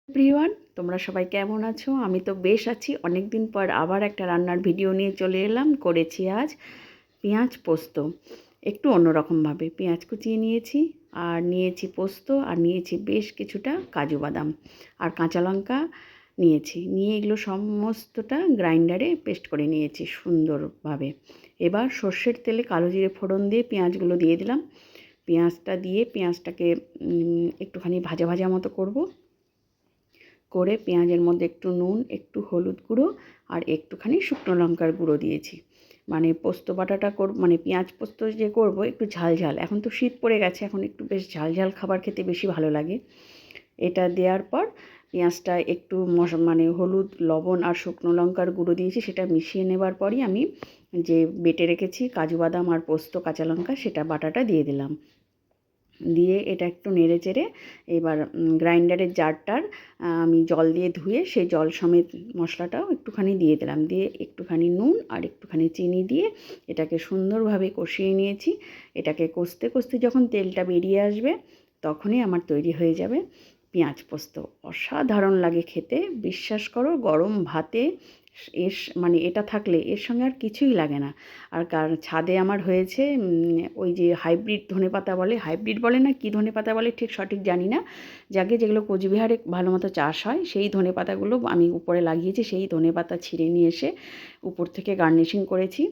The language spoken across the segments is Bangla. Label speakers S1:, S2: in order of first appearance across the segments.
S1: এভরিওয়ান, তোমরা সবাই কেমন আছো? আমি তো বেশ আছি। অনেক দিন পর আবার একটা রান্নার ভিডিও নিয়ে চলে এলাম। করেছি আজ পেঁয়াজ পোস্ত, একটু অন্যরকমভাবে। পেঁয়াজ কুচিয়ে নিয়েছি, আর নিয়েছি পোস্ত, আর নিয়েছি বেশ কিছুটা কাজু বাদাম, আর কাঁচা লঙ্কা নিয়েছি। নিয়ে এগুলো সমস্তটা গ্রাইন্ডারে পেস্ট করে নিয়েছি সুন্দরভাবে। এবার সর্ষের তেলে কালো জিরে ফোড়ন দিয়ে পেঁয়াজগুলো দিয়ে দিলাম। পেঁয়াজটা দিয়ে পেঁয়াজটাকে একটুখানি ভাজা ভাজা মতো করব। করে পেঁয়াজের মধ্যে একটু নুন, একটু হলুদ গুঁড়ো আর একটুখানি শুকনো লঙ্কার গুঁড়ো দিয়েছি। মানে পোস্ত বাটাটা মানে পেঁয়াজ পোস্ত যে করব একটু ঝাল ঝাল। এখন তো শীত পড়ে গেছে, এখন একটু বেশ ঝাল ঝাল খাবার খেতে বেশি ভালো লাগে। এটা দেওয়ার পর পেঁয়াজটা একটু মানে হলুদ, লবণ আর শুকনো লঙ্কার গুঁড়ো দিয়েছি, সেটা মিশিয়ে নেবার পরই আমি যে বেটে রেখেছি কাজু বাদাম আর পোস্ত কাঁচা লঙ্কা, সেটা বাটাটা দিয়ে দিলাম। দিয়ে এটা একটু নেড়ে চেড়ে এবার গ্রাইন্ডারের জারটার আমি জল দিয়ে ধুয়ে সেই জল সমেত মশলাটাও একটুখানি দিয়ে দিলাম। দিয়ে একটুখানি নুন আর একটুখানি চিনি দিয়ে এটাকে সুন্দরভাবে কষিয়ে নিয়েছি। এটাকে কষতে কষতে যখন তেলটা বেরিয়ে আসবে তখনই আমার তৈরি হয়ে যাবে পেঁয়াজ পোস্ত। অসাধারণ লাগে খেতে, বিশ্বাস করো। গরম ভাতে মানে এটা থাকলে এর সঙ্গে আর কিছুই লাগে না। আর ছাদে আমার হয়েছে ওই যে হাইব্রিড ধনেপাতা বলে, হাইব্রিড বলে না কি ধনেপাতা বলে ঠিক সঠিক জানি না, যাকে যেগুলো কোচবিহারে ভালো মতো চাষ হয় সেই ধনেপাতাগুলো আমি উপরে লাগিয়েছি। সেই ধনেপাতা ছিঁড়ে নিয়ে এসে উপর থেকে গার্নিশিং করেছি।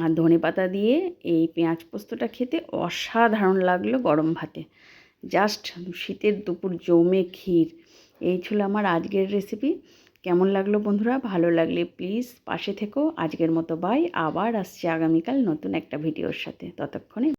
S1: আর ধনেপাতা দিয়ে এই পেঁয়াজ পোস্তটা খেতে অসাধারণ লাগলো গরম ভাতে। জাস্ট শীতের দুপুর জমে ক্ষীর। এই ছিল আমার আজকের রেসিপি। কেমন লাগলো বন্ধুরা? ভালো লাগলে প্লিজ পাশে থেকো। আজকের মতো বাই। আবার আসছি আগামীকাল নতুন একটা ভিডিওর সাথে। ততক্ষণে